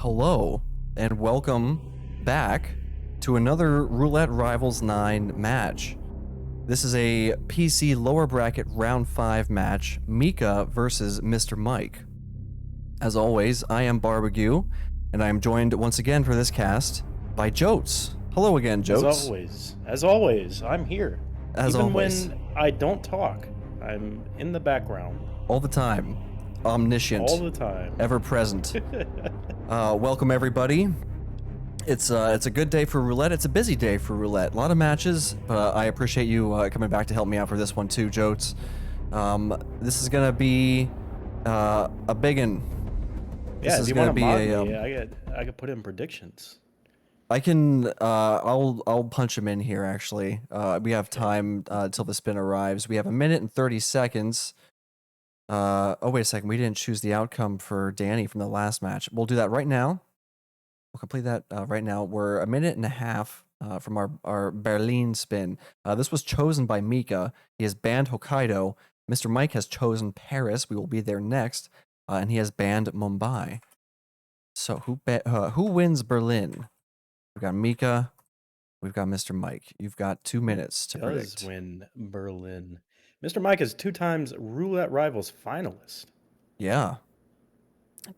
Hello, and welcome back to another Roulette Rivals 9 match. This is a PC lower bracket round 5 match, Meekah versus MrMike. As always, I am Barbecue, and I am joined once again for this cast by Joats. Hello again, Joats. As always, I'm here. As Even always. when I don't talk, I'm in the background. All the time. Omniscient. All the time. Ever present. Welcome everybody. It's a good day for roulette. It's a busy day for roulette. A lot of matches, but I appreciate you coming back to help me out for this one too, Joats. This is gonna be a big one. Yeah, if you want to mod me, I could put in predictions. I can. I'll punch him in here. Actually, we have time till the spin arrives. We have 1 minute and 30 seconds. Oh wait a second. We didn't choose the outcome for Danny from the last match. We'll do that right now. We'll complete that right now. We're 1.5 minutes from our Berlin spin. This was chosen by Meekah. He has banned Hokkaido. MrMike has chosen Paris. We will be there next. And he has banned Mumbai. So who wins Berlin? We've got Meekah. We've got MrMike. You've got 2 minutes to predict. Does win Berlin. MrMike is 2 times Roulette Rivals finalist. Yeah.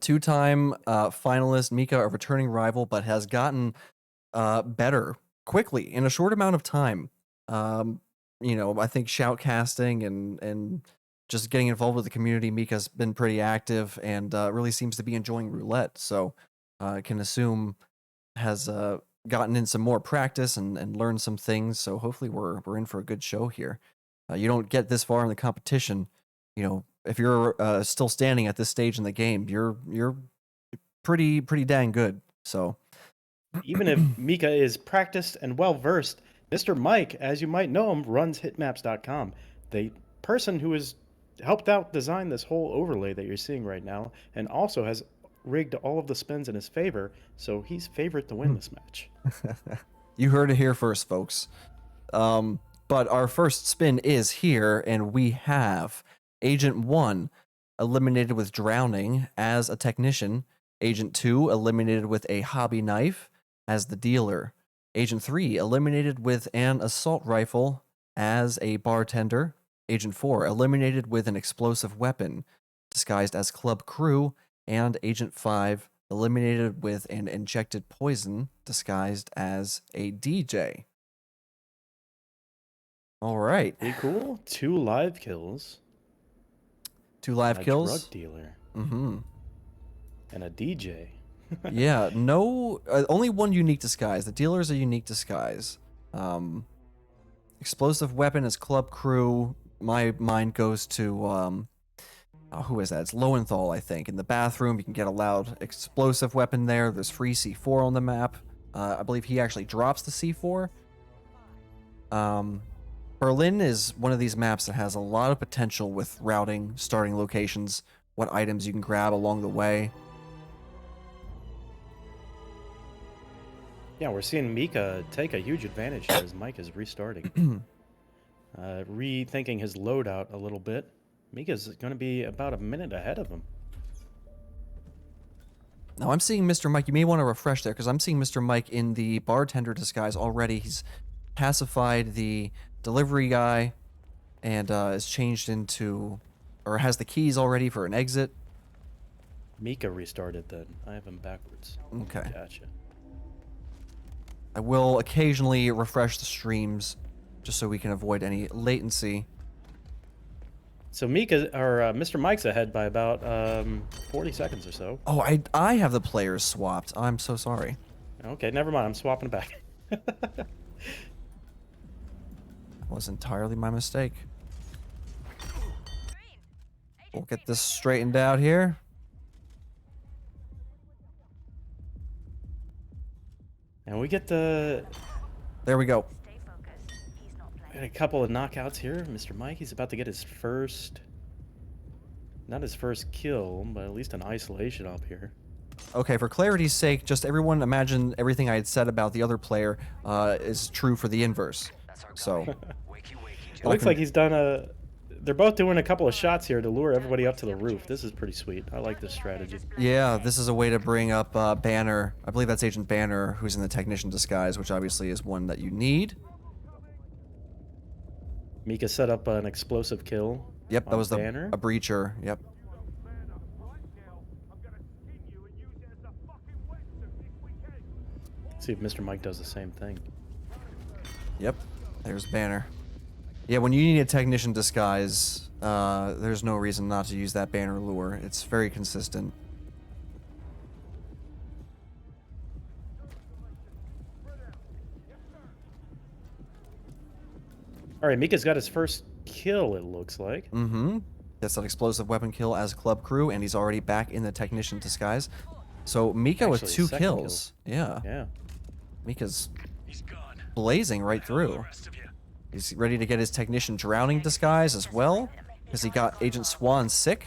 2-time finalist. Meekah, a returning rival, but has gotten better quickly in a short amount of time. I think shoutcasting and just getting involved with the community. Meekah's been pretty active and really seems to be enjoying roulette. So I can assume has gotten in some more practice and learned some things. So hopefully we're in for a good show here. You don't get this far in the competition, if you're still standing at this stage in the game, you're pretty dang good. So even if Meekah is practiced and well versed, MrMike, as you might know him, runs hitmaps.com. The person who has helped out design this whole overlay that you're seeing right now, and also has rigged all of the spins in his favor, so he's favored to win this match. You heard it here first, folks. But our first spin is here, and we have Agent 1 eliminated with drowning as a technician. Agent 2 eliminated with a hobby knife as the dealer. Agent 3 eliminated with an assault rifle as a bartender. Agent 4 eliminated with an explosive weapon disguised as club crew. And Agent 5 eliminated with an injected poison disguised as a DJ. All right. Pretty cool. 2 live kills. 2 live kills. A drug dealer. Mm-hmm. And a DJ. Yeah, no, only one unique disguise. The dealer is a unique disguise. Explosive weapon is club crew. My mind goes to, who is that? It's Lowenthal, I think. In the bathroom, you can get a loud explosive weapon there. There's free C4 on the map. I believe he actually drops the C4. Berlin is one of these maps that has a lot of potential with routing, starting locations, what items you can grab along the way. Yeah, we're seeing Meekah take a huge advantage here as Mike is restarting. Rethinking his loadout a little bit. Meekah's going to be about a minute ahead of him. Now I'm seeing MrMike. You may want to refresh there because I'm seeing MrMike in the bartender disguise already. He's pacified the delivery guy and is changed into, or has the keys already for an exit. Meekah restarted then. I have him backwards. Okay. Gotcha. I will occasionally refresh the streams just so we can avoid any latency. So MrMike's ahead by about 40 seconds or so. Oh, I have the players swapped. I'm so sorry. Okay, never mind. I'm swapping back. That was entirely my mistake. We'll get this straightened out here. And we get the... There we go. Got a couple of knockouts here. MrMike, he's about to get his first... Not his first kill, but at least an isolation up here. Okay, for clarity's sake, just everyone imagine everything I had said about the other player is true for the inverse. So... It looks like he's done they're both doing a couple of shots here to lure everybody up to the roof. This is pretty sweet. I like this strategy. Yeah, this is a way to bring up Banner. I believe that's Agent Banner, who's in the technician disguise, which obviously is one that you need. Meekah set up an explosive kill. Yep, that was Banner. a breacher. Yep. See if MrMike does the same thing. Yep, there's Banner. Yeah, when you need a technician disguise, there's no reason not to use that Banner lure. It's very consistent. All right, Meekah's got his first kill, it looks like. Mm-hmm. That's that explosive weapon kill as club crew, and he's already back in the technician disguise. So Meekah with 2 kills. Yeah. Yeah. Meekah's blazing right through. He's ready to get his technician drowning disguise as well, because he got Agent Swan sick.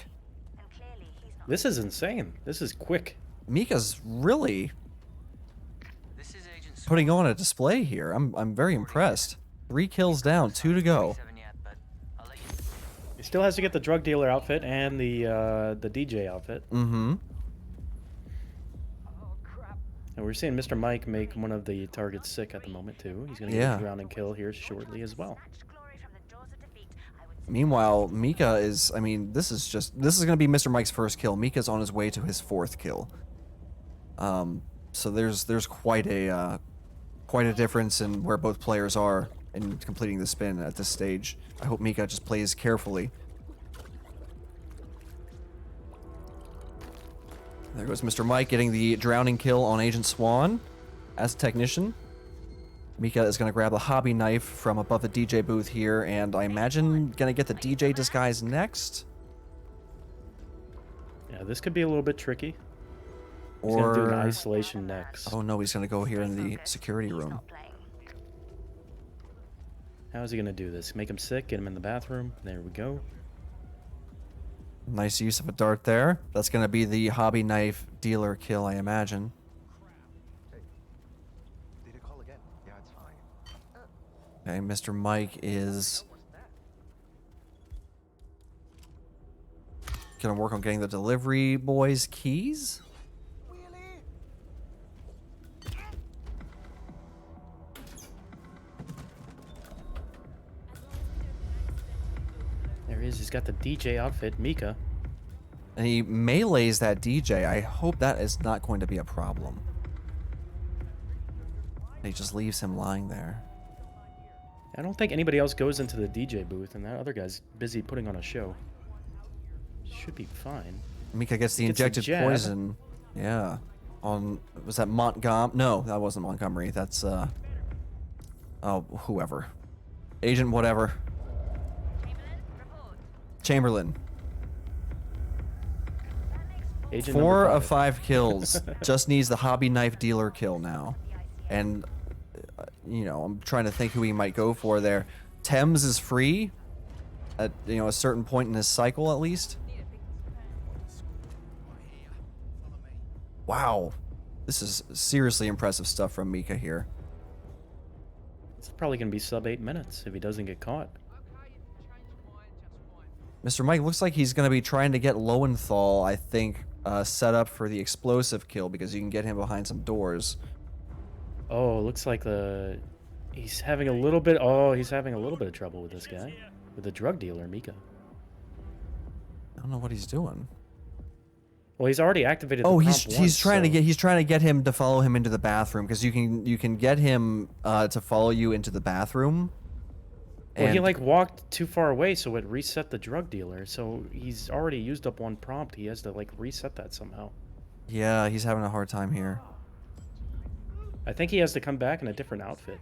This is insane. This is quick. Meekah's really putting on a display here. I'm very impressed. 3 kills down, 2 to go. He still has to get the drug dealer outfit and the DJ outfit. Mm-hmm. And we're seeing MrMike make one of the targets sick at the moment too. He's gonna get a drowning kill here shortly as well. Meanwhile, Meekah is, I mean, this is gonna be MrMike's first kill. Meekah's on his way to his 4th kill. So there's quite a difference in where both players are in completing the spin at this stage. I hope Meekah just plays carefully. There goes MrMike getting the drowning kill on Agent Swan as technician. Meekah is going to grab the hobby knife from above the DJ booth here, and I imagine going to get the DJ disguise next. Yeah, this could be a little bit tricky. He's Or going to do an isolation next. Oh no, he's going to go here in the security room. How is he going to do this? Make him sick, get him in the bathroom. There we go. Nice use of a dart there. That's going to be the hobby knife dealer kill, I imagine. Okay, MrMike is going to work on getting the delivery boy's keys. There he is. He's got the DJ outfit, Meekah. And he melees that DJ. I hope that is not going to be a problem. He just leaves him lying there. I don't think anybody else goes into the DJ booth, and that other guy's busy putting on a show. Should be fine. Meekah gets the injected poison. Yeah. On, was that Montgomery? No, that wasn't Montgomery. That's, oh, whoever. Agent whatever. Chamberlain. Agent 4 of 5 kills. Just needs the hobby knife dealer kill now. And, you know, I'm trying to think who he might go for there. Thames is free at, you know, a certain point in his cycle at least. Wow. This is seriously impressive stuff from Meekah here. It's probably going to be sub 8 minutes if he doesn't get caught. MrMike looks like he's going to be trying to get Lowenthal, I think, set up for the explosive kill because you can get him behind some doors. Oh, looks like he's having a little bit. Oh, he's having a little bit of trouble with this guy, with the drug dealer, Meekah. I don't know what he's doing. Well, he's already activated. Oh, he's trying to get him to follow him into the bathroom because you can get him to follow you into the bathroom. Well, he like walked too far away, so it reset the drug dealer. So he's already used up one prompt. He has to like reset that somehow. Yeah, he's having a hard time here. I think he has to come back in a different outfit.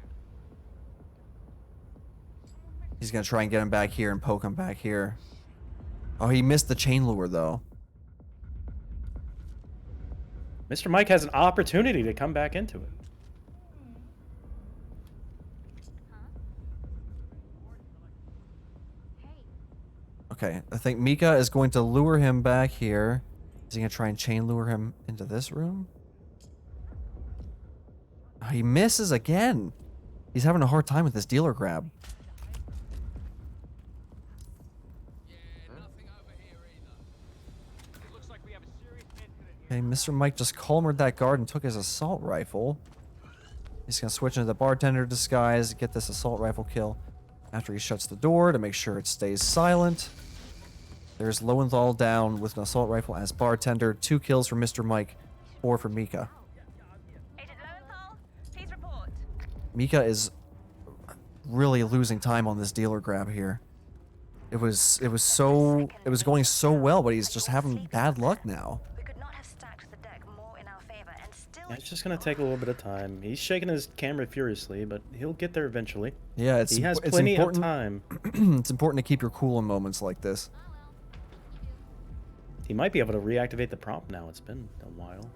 He's gonna try and get him back here and poke him back here. Oh, he missed the chain lure though. MrMike has an opportunity to come back into it. Okay, I think Meekah is going to lure him back here. Is he gonna try and chain lure him into this room? Oh, he misses again. He's having a hard time with this dealer grab. Okay, Mr. Mike just calmered that guard and took his assault rifle. He's gonna switch into the bartender disguise, get this assault rifle kill. After he shuts the door to make sure it stays silent. There's Lowenthal down with an assault rifle as bartender. 2 kills for Mr. Mike, 4 for Meekah. Agent Lowenthal, please report. Meekah is really losing time on this dealer grab here. It was going so well, but he's just having bad luck now. We could not have stacked the deck more in our favor and still. Yeah, it's just gonna take a little bit of time. He's shaking his camera furiously, but he'll get there eventually. Yeah, He has plenty of time. It's important to keep your cool in moments like this. He might be able to reactivate the prompt now. It's been a while.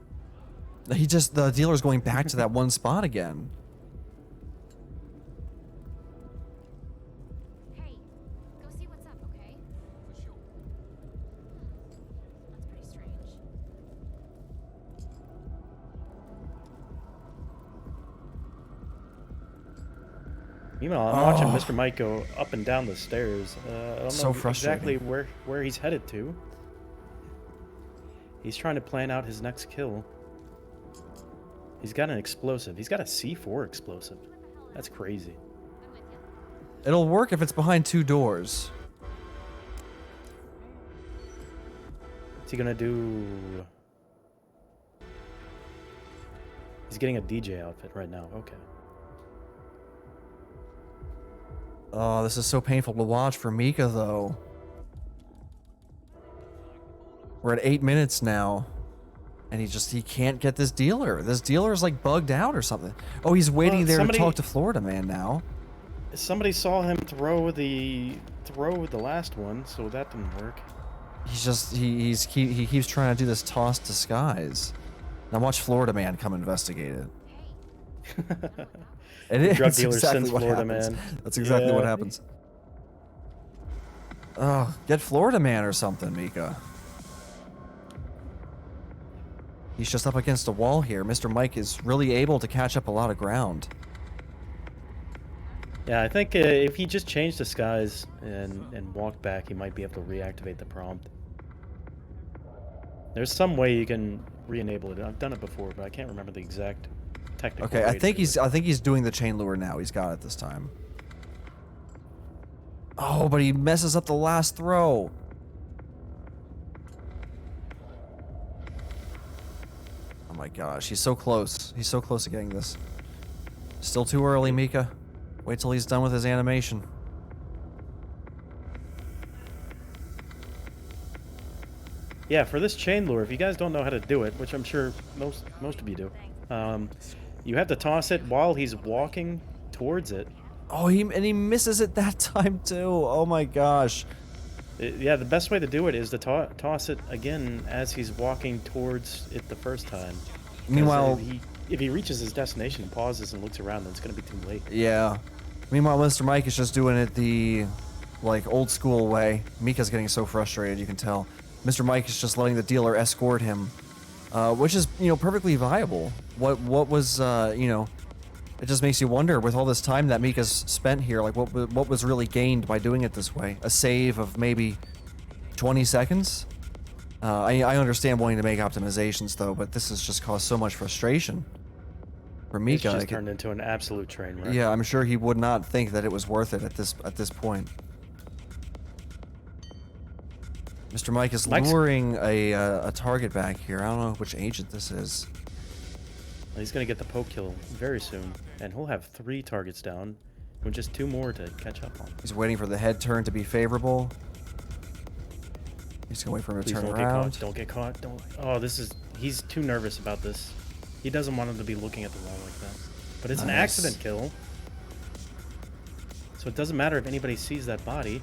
The dealer's going back to that one spot again. Hey, go see what's up, okay? For sure. That's pretty strange. Meanwhile, I'm watching Mr. Mike go up and down the stairs. I don't So know frustrating. exactly where he's headed to. He's trying to plan out his next kill. He's got an explosive. He's got a C4 explosive. That's crazy. I'm with you. It'll work if it's behind 2 doors. What's he gonna do? He's getting a DJ outfit right now. Okay. Oh, this is so painful to watch for Meekah, though. We're at 8 minutes now. And he can't get this dealer. This dealer is like bugged out or something. Oh, he's waiting there to talk to Florida Man now. Somebody saw him throw the last one, so that didn't work. He keeps trying to do this toss disguise. Now watch Florida Man come investigate it. It is Drug dealer exactly sends what Florida happens. Man. That's exactly what Yeah. happens. Oh, get Florida Man or something, Meekah. He's just up against a wall here. Mr. Mike is really able to catch up a lot of ground. Yeah, I think if he just changed disguise and walked back, he might be able to reactivate the prompt. There's some way you can re-enable it. I've done it before, but I can't remember the exact technical. Okay, way I to think do it. he's doing the chain lure now. He's got it this time. Oh, but he messes up the last throw. Oh my gosh, he's so close. He's so close to getting this. Still too early, Meekah. Wait till he's done with his animation. Yeah, for this chain lure, if you guys don't know how to do it, which I'm sure most of you do, you have to toss it while he's walking towards it. Oh, he misses it that time too. Oh my gosh. Yeah, the best way to do it is to toss it again as he's walking towards it the first time. 'Cause Meanwhile, if he reaches his destination and pauses and looks around, then it's gonna be too late. yeah. Meanwhile, Mr. Mike is just doing it the old school way. Meekah's getting so frustrated, you can tell. Mr. Mike is just letting the dealer escort him, which is perfectly viable. What was it just makes you wonder with all this time that Meekah's spent here, like what was really gained by doing it this way? A save of maybe 20 seconds? I understand wanting to make optimizations though, but this has just caused so much frustration for Meekah. It's just turned into an absolute train wreck. Yeah, I'm sure he would not think that it was worth it at this point. Mr. Mike is luring a target back here. I don't know which agent this is. He's gonna get the poke kill very soon, and he'll have 3 targets down, with just 2 more to catch up on. He's waiting for the head turn to be favorable. He's gonna wait for him to Please turn don't around. get caught. Don't get caught. Don't. Oh, he's too nervous about this. He doesn't want him to be looking at the wall like that. But it's an Nice. accident kill. So it doesn't matter if anybody sees that body.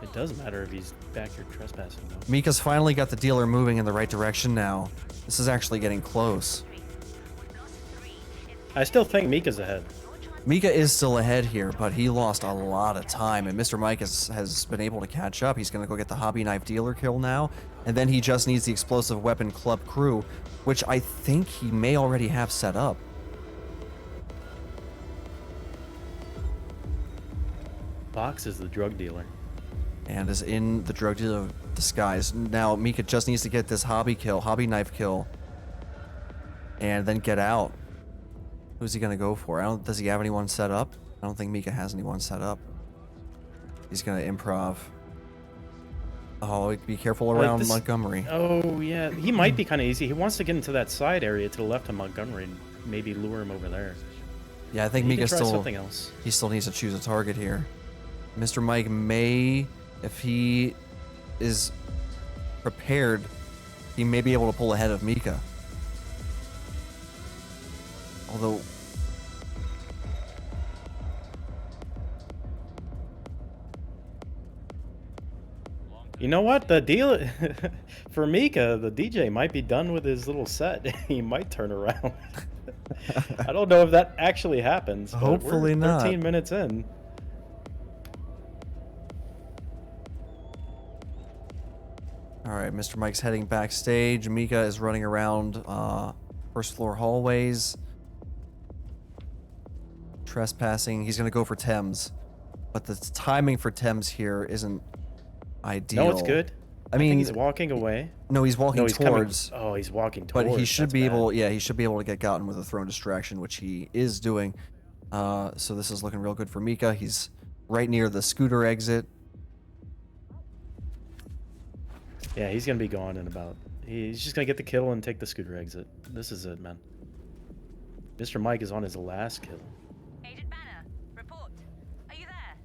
It does matter if he's back here trespassing, though. Meekah's finally got the dealer moving in the right direction now. This is actually getting close. I still think Meekah's ahead. Meekah is still ahead here, but he lost a lot of time, and Mr. Mike has been able to catch up. He's going to go get the hobby knife dealer kill now, and then he just needs the explosive weapon club crew, which I think he may already have set up. Box is the drug dealer. and is in the drug dealer disguise. Now Meekah just needs to get this hobby knife kill, and then get out. Who's he gonna go for? Does he have anyone set up? I don't think Meekah has anyone set up. He's gonna improv. Oh, be careful around Montgomery. Oh yeah, he might be kind of easy. He wants to get into that side area to the left of Montgomery and maybe lure him over there. Yeah, I think He Meekah could try something else. He still needs to choose a target here. MrMike may, if he is prepared, he may be able to pull ahead of Meekah. Although, you know what? The deal for Meekah, the DJ might be done with his little set. He might turn around. I don't know if that actually happens. But hopefully we're not. 13 minutes in. all right, MrMike's heading backstage. Meekah is running around first floor hallways, trespassing. He's gonna go for Thames, but the timing for Thames here isn't ideal. No, it's good. I mean, think he's walking away. No, he's walking No, he's towards. coming. Oh, he's walking towards. But he should That's be bad. able. Yeah, he should be able to get gotten with a thrown distraction, which he is doing. So this is looking real good for Meekah. He's right near the scooter exit. Yeah, he's gonna be gone in about. He's just gonna get the kill and take the scooter exit. This is it, man. MrMike is on his last kill. Agent Banner, report. Are you there?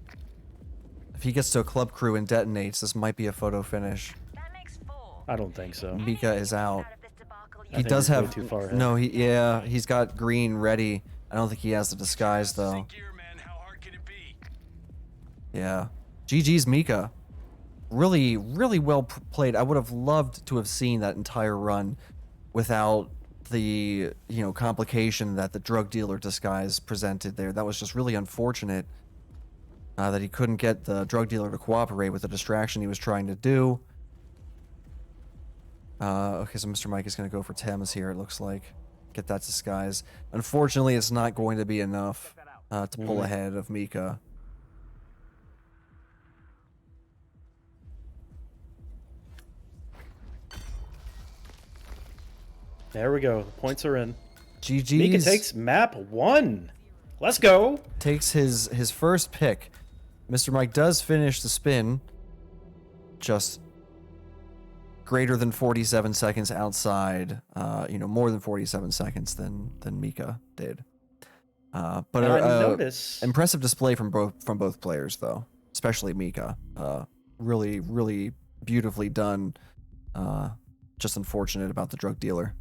If he gets to a club crew and detonates, this might be a photo finish. That makes 4. I don't think so. Meekah is out. Out of this debacle, I He think does he's way have. too far ahead. No, he's got green ready. I don't think he has the disguise though. Yeah. GG's Meekah. Really, really well played. I would have loved to have seen that entire run without the, complication that the drug dealer disguise presented there. That was just really unfortunate that he couldn't get the drug dealer to cooperate with the distraction he was trying to do. Okay, so MrMike is going to go for Thames here, it looks like. Get that disguise. Unfortunately, it's not going to be enough to pull ahead of Meekah. There we go. The points are in. GG's Meekah takes map 1. Let's go. takes his first pick. MrMike does finish the spin. Just greater than 47 seconds outside. More than 47 seconds than Meekah did. But And I notice. impressive display from both players though, especially Meekah. Really, really beautifully done. Just unfortunate about the drug dealer.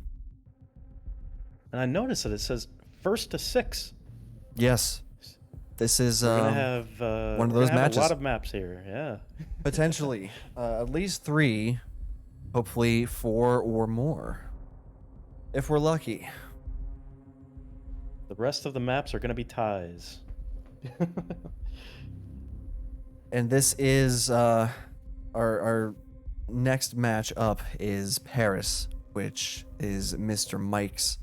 And I noticed that it says first to 6. Yes, this is We're gonna have one of we're those gonna have matches. A lot of maps here. Yeah. Potentially, at least 3, hopefully 4 or more, if we're lucky. The rest of the maps are gonna be ties. And this is our next match up is Paris, which is MrMike's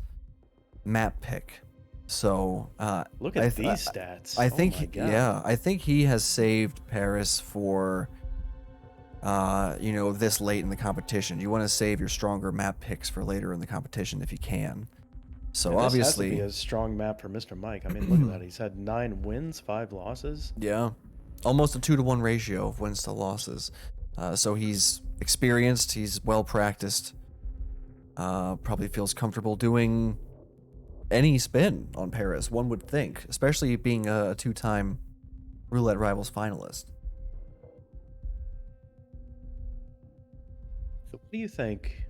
map pick. So Look at these stats. I Oh think my God. yeah, I think he has saved Paris for this late in the competition. You want to save your stronger map picks for later in the competition if you can. So And this obviously, has to be a strong map for MrMike. I mean, look at that. He's had 9 wins, 5 losses. yeah, almost a 2-to-1 ratio of wins to losses. So he's experienced, he's well practiced. Probably feels comfortable doing any spin on Paris, one would think, especially being a 2-time Roulette Rivals finalist. So what do you think?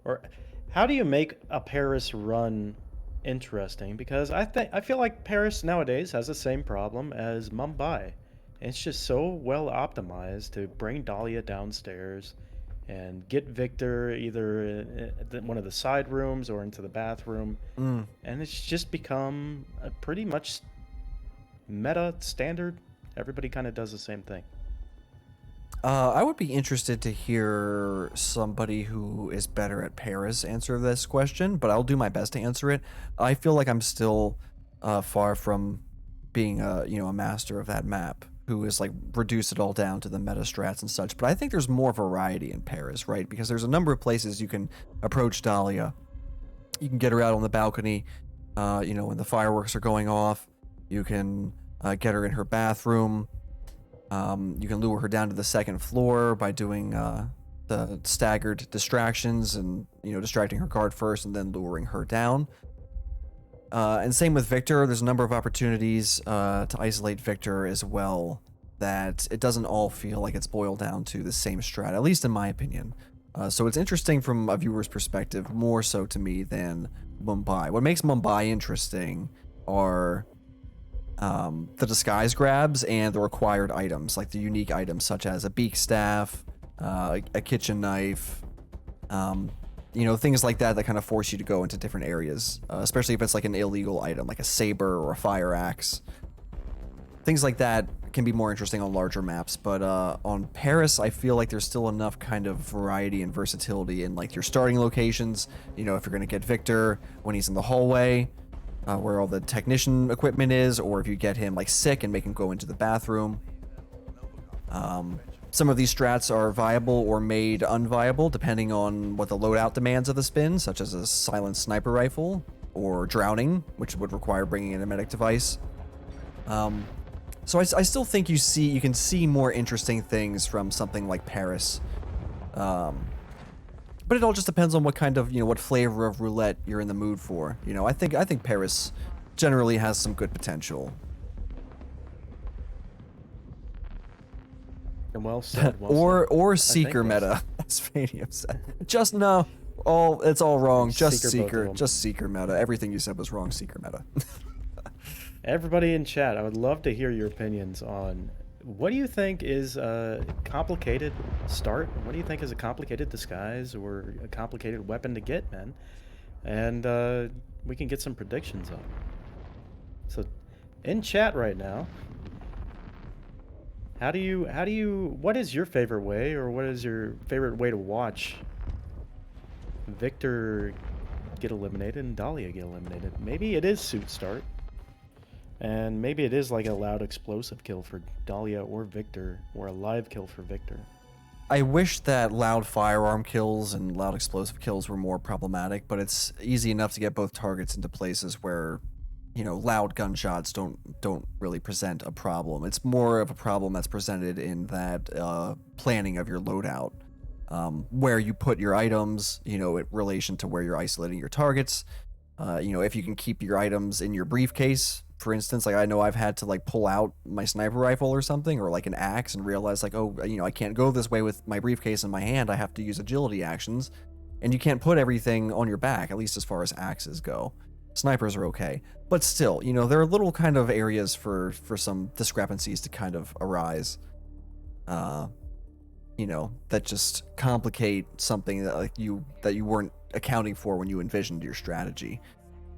Or how do you make a Paris run interesting? Because I feel like Paris nowadays has the same problem as Mumbai. It's just so well optimized to bring Dahlia downstairs and get Victor either at one of the side rooms or into the bathroom. And it's just become a pretty much meta standard. Everybody kind of does the same thing. I would be interested to hear somebody who is better at Paris answer this question, but I'll do my best to answer it. I feel like I'm still far from being a master of that map. who has like reduced it all down to the meta strats and such. But I think there's more variety in Paris, right? Because there's a number of places you can approach Dahlia. You can get her out on the balcony, you know, when the fireworks are going off. You can get her in her bathroom. You can lure her down to the second floor by doing the staggered distractions and, you know, distracting her guard first and then luring her down. And same with Victor. There's a number of opportunities to isolate Victor as well, that it doesn't all feel like it's boiled down to the same strat, at least in my opinion. So it's interesting from a viewer's perspective, more so to me than Mumbai. What makes Mumbai interesting are the disguise grabs and the required items, like the unique items such as a beak staff, a kitchen knife, you know, things like that that kind of force you to go into different areas, especially if it's like an illegal item, like a saber or a fire axe. Things like that can be more interesting on larger maps, but on Paris, I feel like there's still enough kind of variety and versatility in like your starting locations. You know, if you're going to get Victor when he's in the hallway, where all the technician equipment is, or if you get him like sick and make him go into the bathroom. Some of these strats are viable or made unviable depending on what the loadout demands of the spin, such as a silent sniper rifle or drowning, which would require bringing in a medic device. So I still think you can see more interesting things from something like Paris. But it all just depends on what kind of, you know, what flavor of roulette you're in the mood for. You know, I think Paris generally has some good potential. And well said. Well or said. Seeker meta, as Fanium said. Just no, it's all wrong. Just Seeker meta. Everything you said was wrong. Seeker meta. Everybody in chat, I would love to hear your opinions on what do you think is a complicated start? What do you think is a complicated disguise or a complicated weapon to get, man? And we can get some predictions on. So, in chat right now, what is your favorite way, or what is your favorite way to watch Victor get eliminated and Dahlia get eliminated? Maybe it is suit start. And maybe it is like a loud explosive kill for Dahlia or Victor, or a live kill for Victor. I wish that loud firearm kills and loud explosive kills were more problematic, but it's easy enough to get both targets into places where, you know, loud gunshots don't really present a problem. It's more of a problem that's presented in that planning of your loadout, where you put your items, you know, in relation to where you're isolating your targets. You know, if you can keep your items in your briefcase, for instance, like I know I've had to like pull out my sniper rifle or something, or like an axe, and realize like, oh, you know, I can't go this way with my briefcase in my hand. I have to use agility actions, and you can't put everything on your back, at least as far as axes go. Snipers are okay, but still, you know, there are little kind of areas for some discrepancies to kind of arise, you know, that just complicate something that like you weren't accounting for when you envisioned your strategy.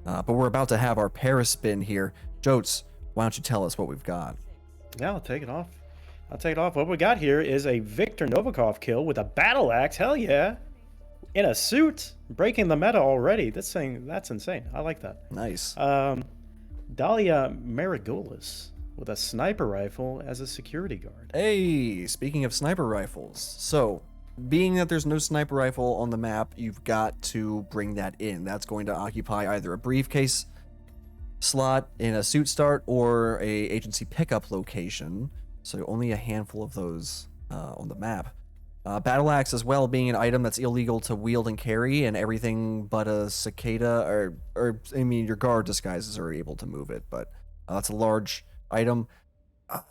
But we're about to have our Paris spin here. Joats, why don't you tell us what we've got? Yeah, I'll take it off. What we got here is a Viktor Novikov kill with a battle axe. Hell yeah. In a suit. Breaking the meta already. That's insane. I like that. Nice. Dahlia Marigoulis with a sniper rifle as a security guard. Hey, speaking of sniper rifles. So, being that there's no sniper rifle on the map, you've got to bring that in. That's going to occupy either a briefcase slot in a suit start or a agency pickup location. So only a handful of those on the map. Battle axe as well, being an item that's illegal to wield and carry, and everything but a cicada, or I mean, your guard disguises are able to move it, but that's a large item.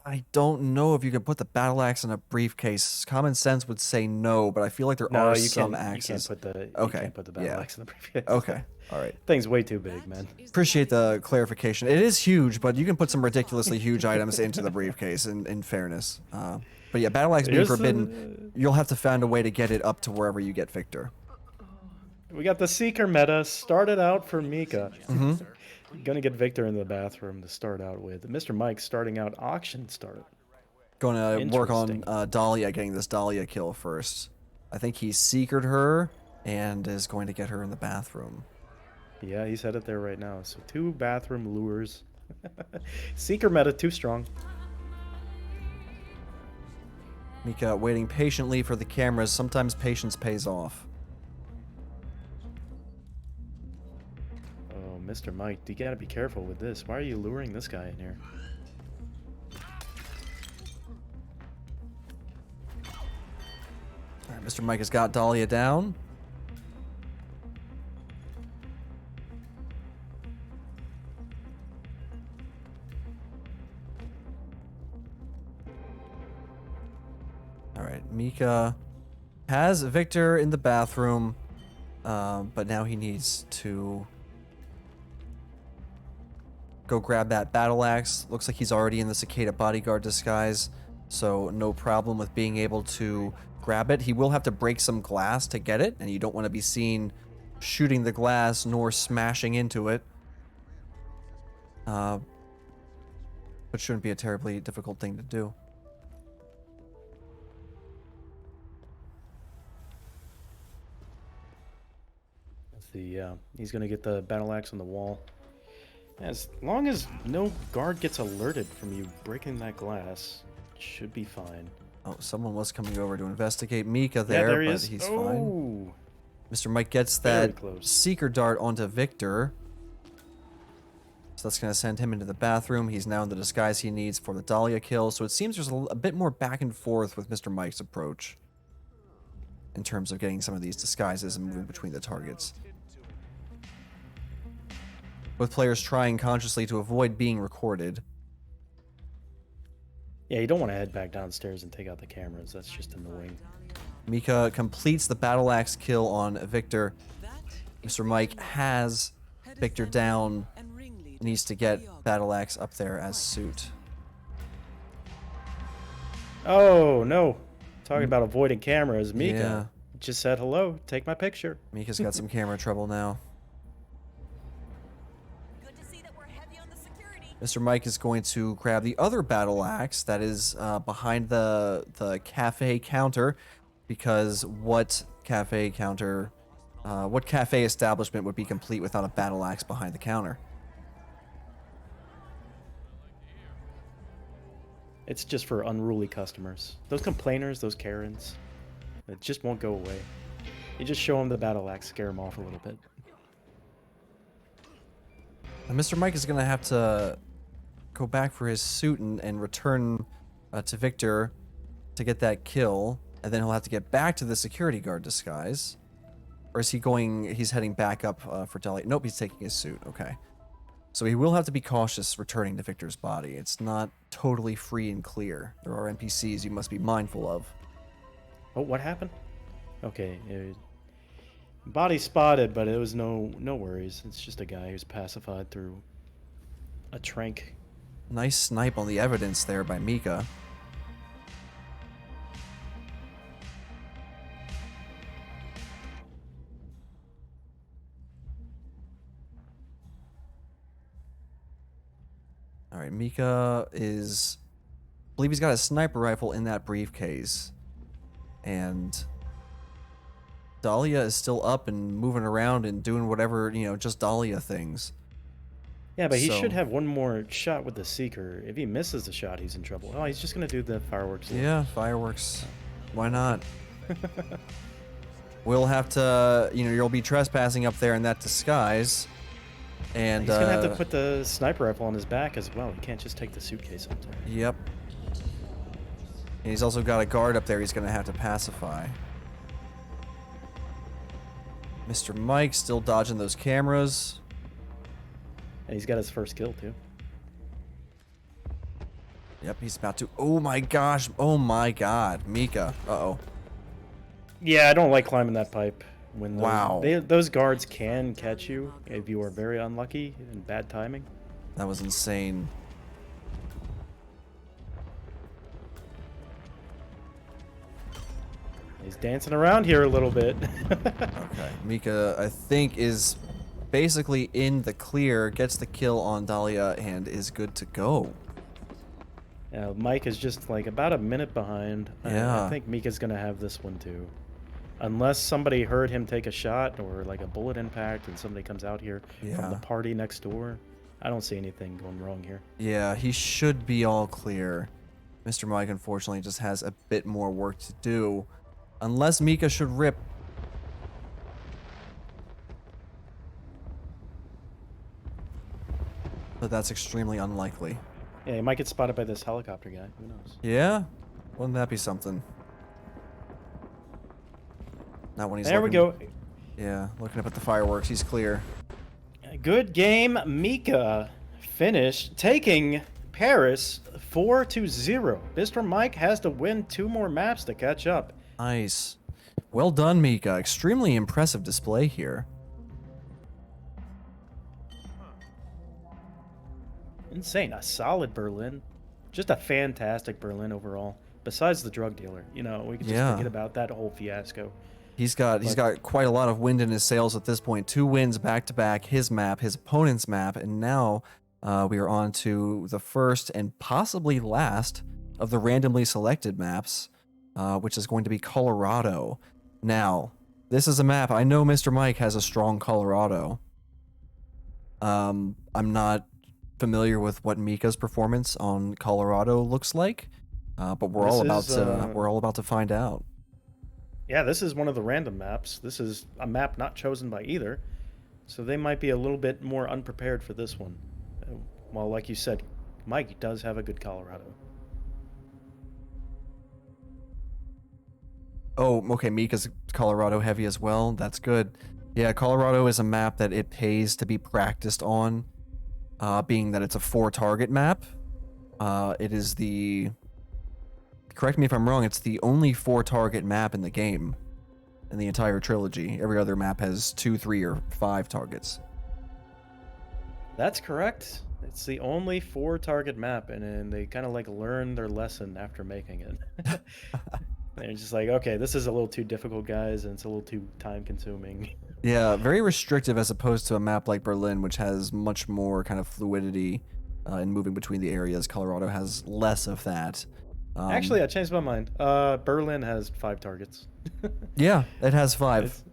I don't know if you can put the battle axe in a briefcase. Common sense would say no, but I feel like there are some axes. You can't put the battle axe in the briefcase. Okay, all right. Thing's way too big, man. Appreciate the clarification. It is huge, but you can put some ridiculously huge items into the briefcase, in fairness. But yeah, battle axe being forbidden, you'll have to find a way to get it up to wherever you get Victor. We got the Seeker meta started out for Meekah. Mm-hmm. Gonna get Victor in the bathroom to start out with. MrMike starting out auction start. Going to work on Dahlia, getting this Dahlia kill first. I think he seekered her and is going to get her in the bathroom. Yeah, he's headed there right now. So 2 bathroom lures. Seeker meta too strong. Meekah waiting patiently for the cameras. Sometimes patience pays off. Oh, Mr. Mike, you gotta be careful with this. Why are you luring this guy in here? All right, Mr. Mike has got Dahlia down. All right, Meekah has Victor in the bathroom, but now he needs to go grab that battle axe. Looks like he's already in the cicada bodyguard disguise, so no problem with being able to grab it. He will have to break some glass to get it, and you don't want to be seen shooting the glass nor smashing into it. But shouldn't be a terribly difficult thing to do. He's gonna get the battle axe on the wall. As long as no guard gets alerted from you breaking that glass, it should be fine. Oh, someone was coming over to investigate Meekah there, there he but is. he's fine. Oh, Mr. Mike gets Very that close. seeker dart onto Victor. So that's going to send him into the bathroom. He's now in the disguise he needs for the Dahlia kill. So it seems there's a bit more back and forth with Mr. Mike's approach in terms of getting some of these disguises and moving between the targets. With players trying consciously to avoid being recorded. yeah, you don't want to head back downstairs and take out the cameras. That's just annoying. Meekah completes the battle axe kill on Victor. Mr. Mike has Victor down. Needs to get battle axe up there as suit. Oh no! Talking about avoiding cameras, Meekah Yeah. just said hello. Take my picture. Meekah's got some camera trouble now. Good to see that we're heavy on the security. Mr. Mike is going to grab the other battle axe that is behind the cafe counter, because what cafe establishment would be complete without a battle axe behind the counter? It's just for unruly customers. Those complainers, those Karens, it just won't go away. You just show them the battle axe, scare them off a little bit. And Mr. Mike is going to have to go back for his suit and return to Victor to get that kill, and then he'll have to get back to the security guard disguise. Or is he going, he's heading back up for Dahlia? Nope, he's taking his suit. Okay. So he will have to be cautious returning to Victor's body. It's not totally free and clear. There are NPCs you must be mindful of. Oh, what happened? Okay, body spotted, but it was no worries. It's just a guy who's pacified through a trank. Nice snipe on the evidence there by Meekah. All right, Meekah is, I believe he's got a sniper rifle in that briefcase. And Dahlia is still up and moving around and doing whatever, just Dahlia things. Yeah, but he So- should have one more shot with the Seeker. If he misses the shot, he's in trouble. Oh, he's just going to do the fireworks. Yeah, fireworks. Why not? We'll have to, you'll be trespassing up there in that disguise. And He's going to have to put the sniper rifle on his back as well. He can't just take the suitcase up there. Yep. And he's also got a guard up there he's going to have to pacify. Mr. Mike still dodging those cameras. And he's got his first kill, too. Yep, he's about to. Oh my gosh. Oh my god. Meekah. Uh-oh. Yeah, I don't like climbing that pipe. When those, Wow. those guards can catch you if you are very unlucky and bad timing. That was insane. He's dancing around here a little bit. Okay. Meekah, I think, is basically in the clear, gets the kill on Dahlia, and is good to go. Mike is just like about a minute behind. Yeah. I think Meekah's going to have this one too. Unless somebody heard him take a shot or like a bullet impact and somebody comes out here from Yeah. the party next door. I don't see anything going wrong here. Yeah, he should be all clear. MrMike unfortunately just has a bit more work to do. Unless Meekah should rip. But that's extremely unlikely. Yeah, he might get spotted by this helicopter guy. Who knows? Yeah? Wouldn't that be something? Not when he's There we looking, go. Yeah, looking up at the fireworks. He's clear. Good game, Meekah. Finished taking Paris 4-0. MrMike has to win 2 more maps to catch up. Nice. Well done, Meekah. Extremely impressive display here. Insane. A solid Berlin. Just a fantastic Berlin overall. Besides the drug dealer. You know, we could just forget about that whole fiasco. He's got quite a lot of wind in his sails at this point. 2 wins back to back, his map, his opponent's map, and now we are on to the first and possibly last of the randomly selected maps, which is going to be Colorado. Now, this is a map. I know MrMike has a strong Colorado. I'm not familiar with what Meekah's performance on Colorado looks like, but we're all about to find out. Yeah, this is one of the random maps. This is a map not chosen by either. So they might be a little bit more unprepared for this one. Well, like you said, Mike does have a good Colorado. Oh, okay, Meekah's Colorado heavy as well. That's good. Yeah, Colorado is a map that it pays to be practiced on, being that it's a 4-target map. It is the... Correct me if I'm wrong, it's the only 4-target map in the game, in the entire trilogy. Every other map has 2, 3, or 5 targets. That's correct. It's the only 4-target map, and they kind of like learn their lesson after making it. They're just like, okay, this is a little too difficult, guys, and it's a little too time-consuming. Yeah, very restrictive as opposed to a map like Berlin, which has much more kind of fluidity in moving between the areas. Colorado has less of that. Actually, I changed my mind. Berlin has 5 targets. Yeah, it has 5.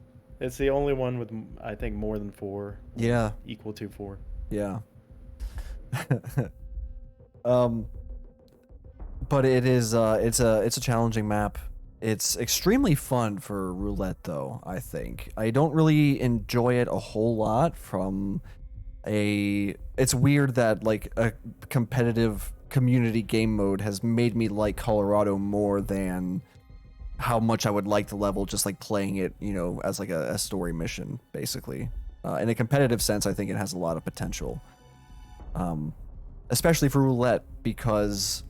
It's the only one with, I think, more than 4. Yeah. Equal to 4. Yeah. But it is it's a challenging map. It's extremely fun for roulette though, I think. I don't really enjoy it a whole lot from it's weird that like a competitive community game mode has made me like Colorado more than how much I would like the level just like playing it, you know, as like a story mission basically. In a competitive sense, I think it has a lot of potential. Especially for roulette, because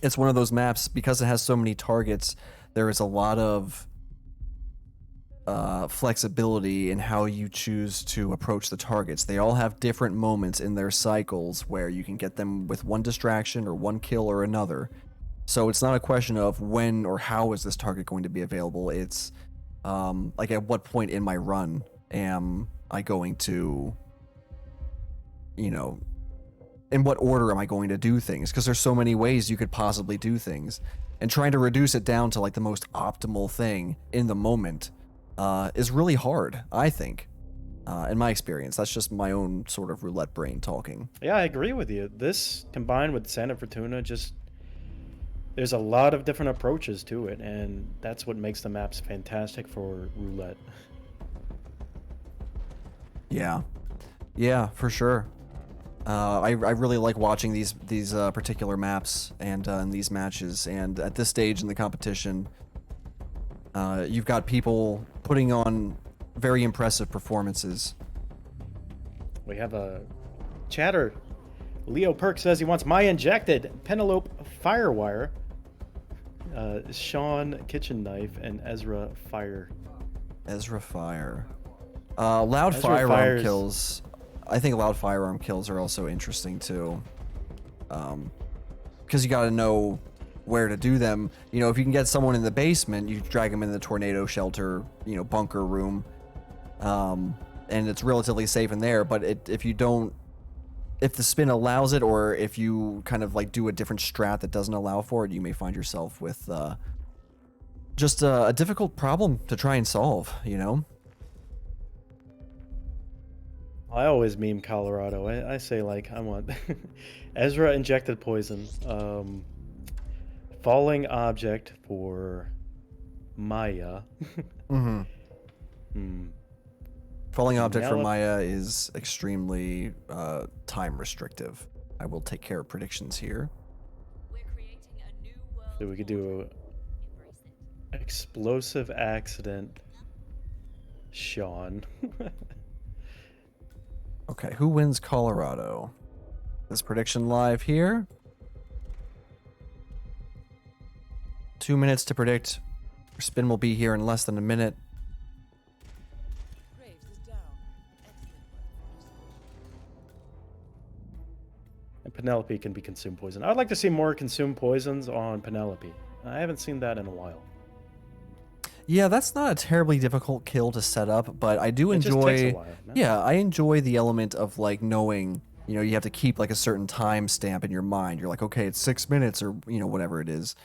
it's one of those maps, because it has so many targets, there is a lot of flexibility in how you choose to approach the targets. They all have different moments in their cycles where you can get them with one distraction or one kill or another. So it's not a question of when or how is this target going to be available. It's like at what point in my run am I going to, you know, in what order am I going to do things? Because there's so many ways you could possibly do things. And trying to reduce it down to like the most optimal thing in the moment is really hard, I think. In my experience, that's just my own sort of roulette brain talking. Yeah, I agree with you. This combined with Santa Fortuna, just there's a lot of different approaches to it, and that's what makes the maps fantastic for roulette. Yeah, for sure. I really like watching these particular maps and in these matches. And at this stage in the competition, you've got people putting on very impressive performances. We have a chatter. Leo Perk says he wants my injected Penelope Firewire, Sean Kitchen Knife, and Ezra Fire. Ezra Fire. Loud Ezra firearm Fire's... kills. I think loud firearm kills are also interesting too. Because you got to know where to do them. You know, if you can get someone in the basement, you drag them in the tornado shelter, you know, bunker room. And it's relatively safe in there, but if the spin allows it, or if you kind of like do a different strat that doesn't allow for it, you may find yourself with just a difficult problem to try and solve, you know? I always meme Colorado. I say, like, I want Ezra injected poison. Falling object for Maya. Mm-hmm. Hmm. Falling object for Penelope- Maya is extremely time restrictive. I will take care of predictions here. We're creating a new world. So we could do Embrace it. explosive accident. Sean. Okay, who wins Colorado? This prediction live here. 2 minutes to predict. Spin will be here in less than a minute. Graves is down. Excellent work. And Penelope can be consumed poison. I'd like to see more consumed poisons on Penelope. I haven't seen that in a while. Yeah, that's not a terribly difficult kill to set up, but I do It just enjoy. takes a while, no? Yeah, I enjoy the element of like knowing. You know, you have to keep like a certain time stamp in your mind. You're like, okay, it's 6 minutes or whatever it is.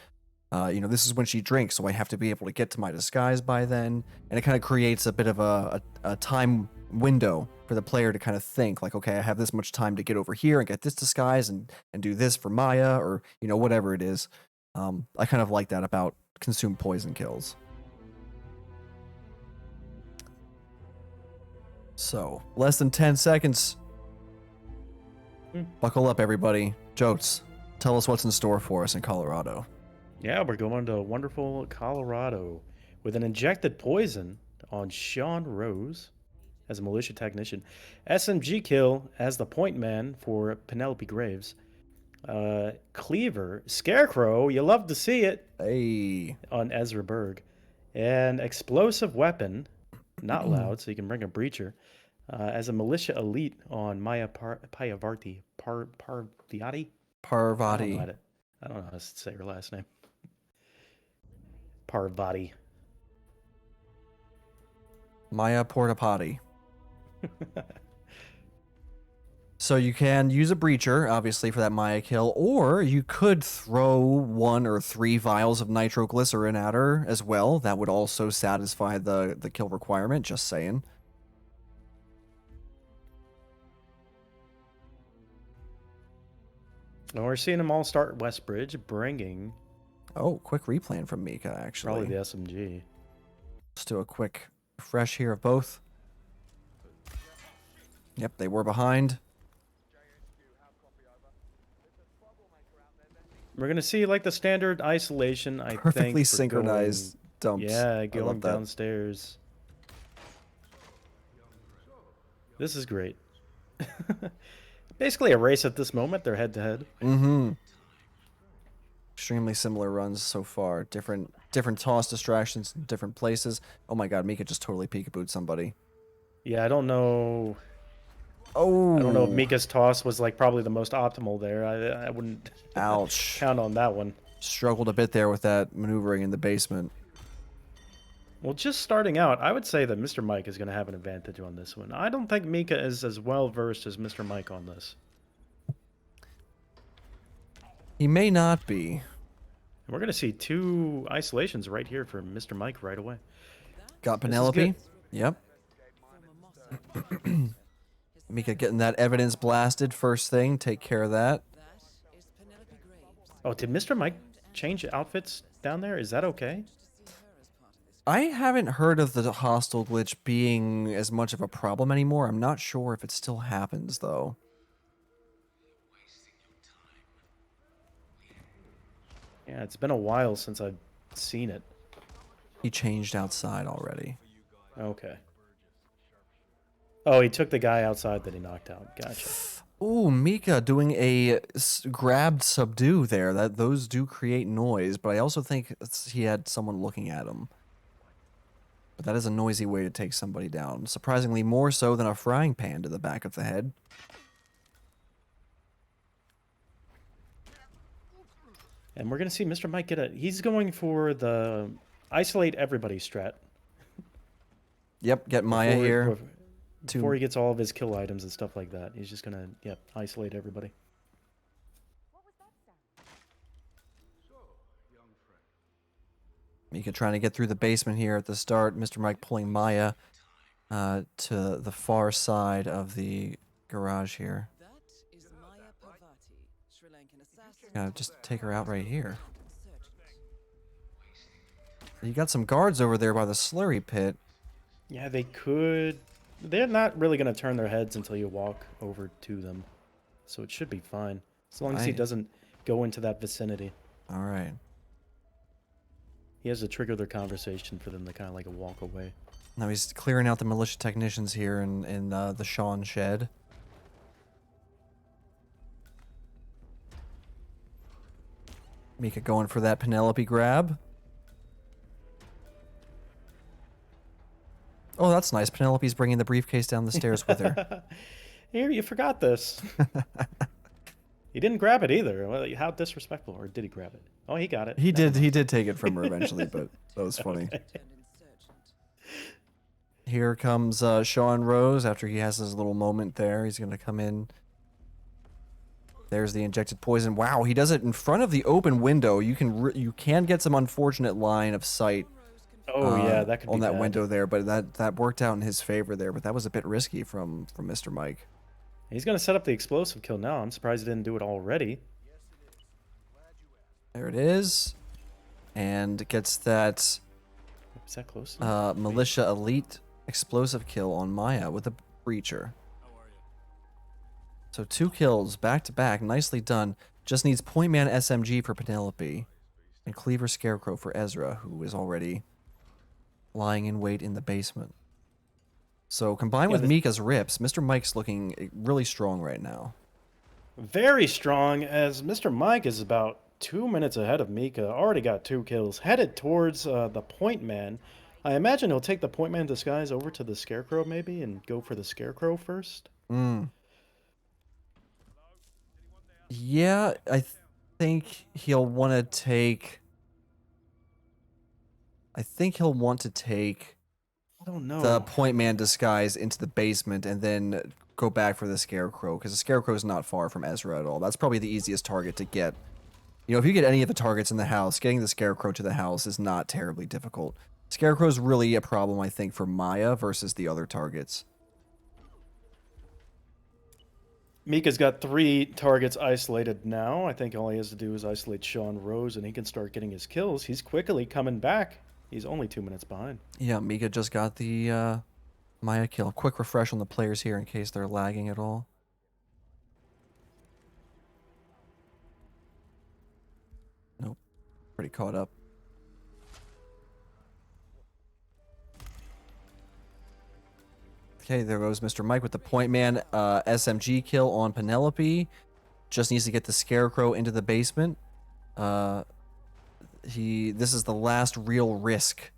This is when she drinks, so I have to be able to get to my disguise by then, and it kind of creates a bit of a time window for the player to kind of think like, okay, I have this much time to get over here and get this disguise and do this for Maya or whatever it is. I kind of like that about consumed poison kills. So, less than 10 seconds. Buckle up, everybody. Joats, tell us what's in store for us in Colorado. Yeah, we're going to wonderful Colorado with an injected poison on Sean Rose as a militia technician. SMG kill as the point man for Penelope Graves. Cleaver, Scarecrow, you love to see it, Hey. on Ezra Berg. And explosive weapon, not loud, so you can bring a breacher. As a militia elite on Maya Payavarti. Parvati? Parvati. I don't know how to say her last name. Parvati. Maya Portapati. So you can use a breacher, obviously, for that Maya kill, or you could throw 1 or 3 vials of nitroglycerin at her as well. That would also satisfy the kill requirement, just saying. And we're seeing them all start Westbridge, bringing Oh, quick replan from Meekah, actually. probably the SMG. Let's do a quick refresh here of both. Yep, they were behind. We're gonna see like the standard isolation. I Perfectly think, for synchronized going, dumps. Yeah, I going love that. downstairs. This is great. Basically a race at this moment. They're head to head. Mm-hmm. Extremely similar runs so far. Different toss distractions in different places. Oh my god, Meekah just totally peekabooed somebody. Yeah, I don't know. Oh. I don't know if Meekah's toss was like probably the most optimal there. I wouldn't Ouch. count on that one. Struggled a bit there with that maneuvering in the basement. Well, just starting out, I would say that MrMike is going to have an advantage on this one. I don't think Meekah is as well versed as MrMike on this. He may not be. And we're going to see 2 isolations right here for MrMike right away. Got This is Penelope. good. Yep. Meekah getting that evidence blasted first thing. Take care of that. That is Penelope Graves. Oh, did MrMike change outfits down there? Is that okay? To see her as part of this. I haven't heard of the hostile glitch being as much of a problem anymore. I'm not sure if it still happens, though. Yeah, it's been a while since I've seen it. He changed outside already. Okay. Oh, he took the guy outside that he knocked out. Gotcha. Ooh, Meekah doing a grabbed subdue there. Those do create noise, but I also think he had someone looking at him. But that is a noisy way to take somebody down. Surprisingly more so than a frying pan to the back of the head. And we're going to see MrMike get a... He's going for the isolate everybody strat. Yep, get Maya Before- here. before- Before he gets all of his kill items and stuff like that. He's just going to, yep, isolate everybody. Meekah trying to get through the basement here at the start. MrMike pulling Maya to the far side of the garage here. That is Maya Parvati, Sri Lankan assassin. Gotta just take her out right here. Search You got some guards over there by the slurry pit. Yeah, they could. They're not really going to turn their heads until you walk over to them. So it should be fine. As long as he doesn't go into that vicinity. All right. He has to trigger their conversation for them to kind of like walk away. Now he's clearing out the militia technicians here in the Sean shed. Meekah going for that Penelope grab. Oh, that's nice. Penelope's bringing the briefcase down the stairs with her. Here, you forgot this. He didn't grab it either. Well, how disrespectful. Or did he grab it? Oh, he got it. He did take it from her eventually, but that was funny. Okay. Turned insurgent. Here comes Sean Rose after he has his little moment there. He's going to come in. There's the injected poison. Wow, he does it in front of the open window. You can get some unfortunate line of sight Oh, yeah, that could be on that bad. window there, but that worked out in his favor there. But that was a bit risky from MrMike. He's going to set up the explosive kill now. I'm surprised he didn't do it already. There it is, and gets that Is that close? militia elite explosive kill on Maya with a breacher. So 2 kills back to back, nicely done. Just needs Point Man SMG for Penelope, and Cleaver Scarecrow for Ezra, who is already lying in wait in the basement. So combined with Meekah's rips, MrMike's looking really strong right now. Very strong, as MrMike is about 2 minutes ahead of Meekah. Already got 2 kills. Headed towards the Point Man. I imagine he'll take the Point Man disguise over to the Scarecrow maybe and go for the Scarecrow first. Yeah, I think he'll want to take... I think he'll want to take I don't know. the Point Man disguise into the basement and then go back for the Scarecrow, because the Scarecrow is not far from Ezra at all. That's probably the easiest target to get. You know, if you get any of the targets in the house, getting the Scarecrow to the house is not terribly difficult. Scarecrow's really a problem, I think, for Maya versus the other targets. Meekah's got 3 targets isolated now. I think all he has to do is isolate Sean Rose and he can start getting his kills. He's quickly coming back. He's only 2 minutes behind. Yeah, Meekah just got the Maya kill. Quick refresh on the players here in case they're lagging at all. Nope. Pretty caught up. Okay, there goes MrMike with the Point Man SMG kill on Penelope. Just needs to get the Scarecrow into the basement. This is the last real risk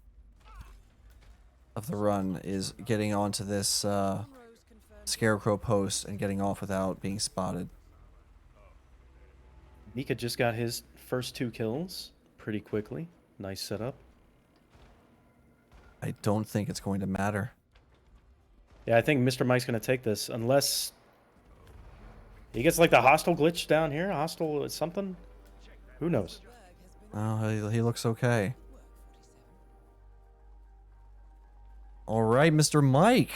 of the run, is getting onto this Scarecrow post and getting off without being spotted. Meekah just got his first 2 kills pretty quickly. Nice setup. I don't think it's going to matter. Yeah, I think MrMike's going to take this unless he gets like the hostile glitch down here. Hostile is something. Who knows? Oh, he looks okay. All right, MrMike.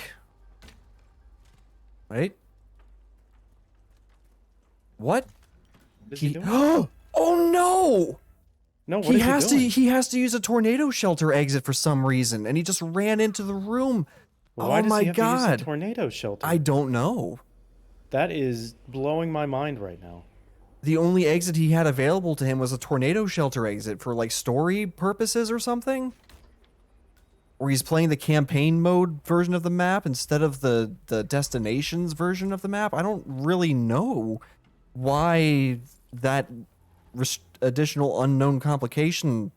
Wait. What? What is he doing? Oh no! No, what He is has he doing? he has to use a tornado shelter exit for some reason, and he just ran into the room. Well, why Oh does my he have to use god! a tornado shelter? I don't know. That is blowing my mind right now. The only exit he had available to him was a tornado shelter exit for like story purposes or something. Or he's playing the campaign mode version of the map instead of the destinations version of the map. I don't really know why that additional unknown complication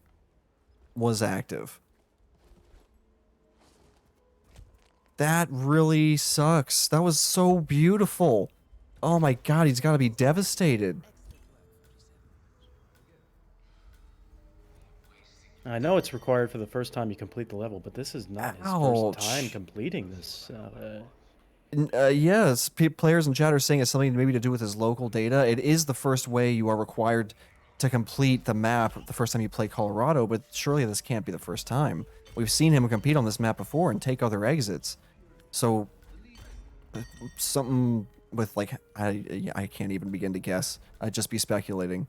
was active. That really sucks. That was so beautiful. Oh my god, he's got to be devastated. I know it's required for the first time you complete the level, but this is not his Ouch. first time completing this. Yes, players in chat are saying it's something maybe to do with his local data. It is the first way you are required to complete the map the first time you play Colorado, but surely this can't be the first time. We've seen him compete on this map before and take other exits. So, something with, like, I can't even begin to guess. I'd just be speculating.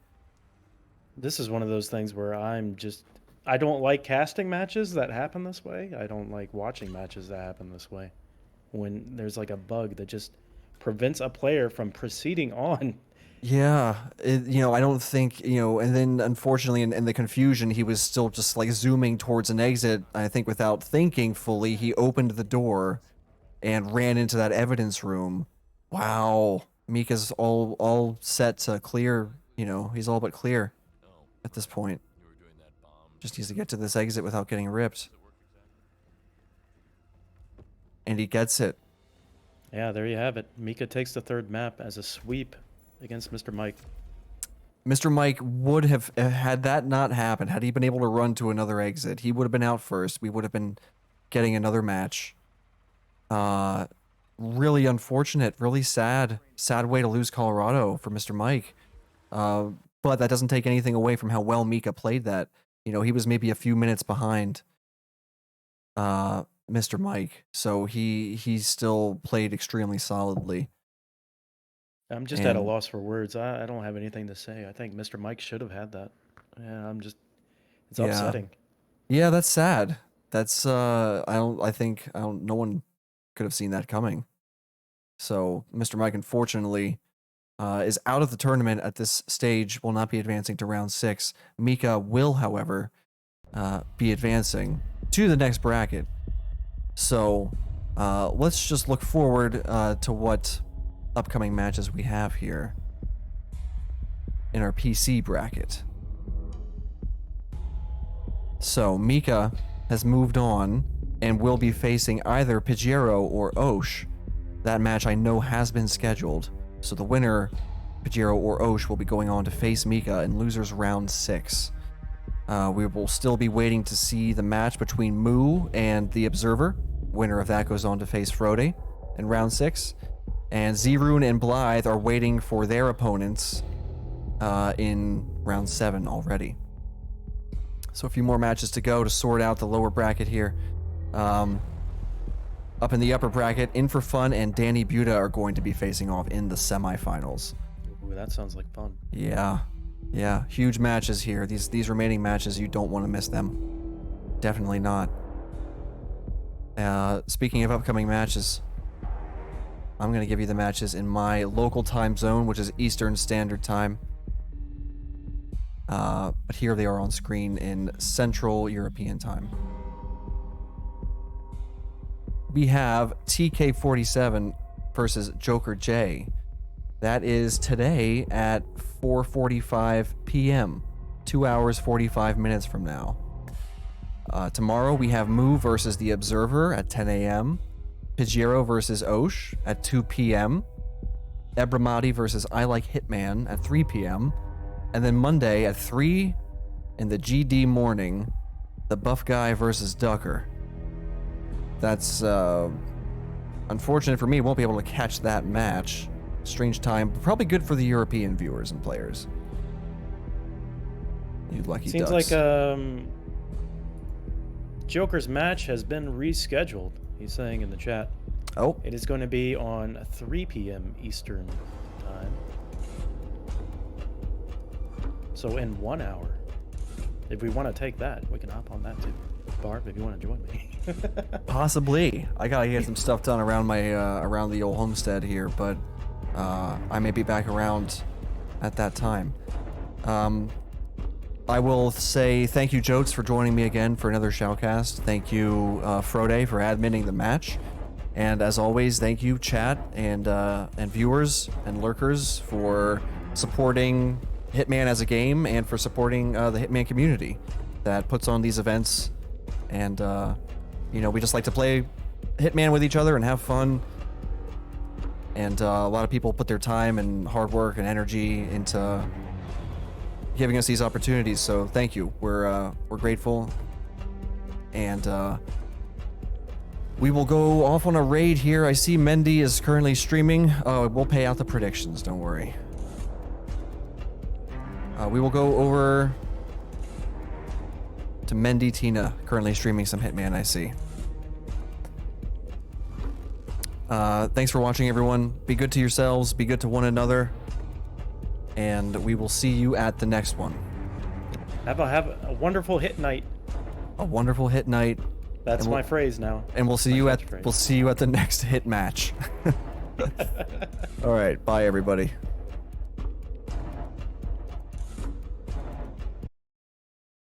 This is one of those things where I'm just I don't like casting matches that happen this way. I don't like watching matches that happen this way. When there's like a bug that just prevents a player from proceeding on. Yeah, I don't think, and then unfortunately in the confusion, he was still just like zooming towards an exit. I think without thinking fully, he opened the door and ran into that evidence room. Wow. Meekah's all set to clear, he's all but clear at this point. Just needs to get to this exit without getting ripped. And he gets it. Yeah, there you have it. Meekah takes the third map as a sweep against MrMike. MrMike would have, had that not happened, had he been able to run to another exit, he would have been out first. We would have been getting another match. Really unfortunate, really sad way to lose Colorado for MrMike. But that doesn't take anything away from how well Meekah played that. He was maybe a few minutes behind MrMike, so he still played extremely solidly. I'm just at a loss for words. I don't have anything to say. I think MrMike should have had that. Yeah, it's upsetting. Yeah, that's sad. That's no one could have seen that coming. So MrMike, unfortunately, is out of the tournament at this stage, will not be advancing to round 6. Meekah will, however, be advancing to the next bracket. So let's just look forward to what upcoming matches we have here in our PC bracket. So Meekah has moved on and will be facing either Pajero or Osh. That match I know has been scheduled. So the winner, Pajero or Osh, will be going on to face Meekah in losers round 6. We will still be waiting to see the match between Moo and the Observer. Winner of that goes on to face Frode in round 6. And Zerun and Blythe are waiting for their opponents in round 7 already. So a few more matches to go to sort out the lower bracket here. Up in the upper bracket, In For Fun and Danny Buda are going to be facing off in the semifinals. Ooh, that sounds like fun. Yeah, huge matches here. These remaining matches, you don't want to miss them. Definitely not. Speaking of upcoming matches, I'm going to give you the matches in my local time zone, which is Eastern Standard Time. But here they are on screen in Central European Time. We have TK47 versus Joker J. That is today at 4:45 p.m., 2 hours 45 minutes from now. Tomorrow we have Moo versus The Observer at 10 a.m., Pajero versus Osh at 2 p.m., Ebramati versus I Like Hitman at 3 p.m., and then Monday at 3 in the GD morning, the Buff Guy versus Ducker. That's unfortunate for me. Won't be able to catch that match. Strange time, but probably good for the European viewers and players. You lucky Seems ducks. like Joker's match has been rescheduled. He's saying in the chat. Oh, It is going to be on 3 p.m. Eastern Time. So in 1 hour. If we want to take that, we can hop on that too. Barb, if you want to join me. possibly. I gotta get some stuff done around my around the old homestead here, but I may be back around at that time. I will say thank you, Joats, for joining me again for another Shoutcast. Thank you, Frode, for adminning the match. And as always, thank you, chat and viewers and lurkers, for supporting Hitman as a game and for supporting the Hitman community that puts on these events. And, we just like to play Hitman with each other and have fun. And a lot of people put their time and hard work and energy into giving us these opportunities. So thank you. We're grateful. And we will go off on a raid here. I see Mendy is currently streaming. We'll pay out the predictions. Don't worry. We will go over to Mendy Tina, currently streaming some Hitman, I see. Thanks for watching, everyone. Be good to yourselves. Be good to one another. And we will see you at the next one. Have a wonderful hit night. a wonderful hit night, That's And we'll- my phrase now. and we'll see My you at catchphrase. the next hit match. All right, bye everybody.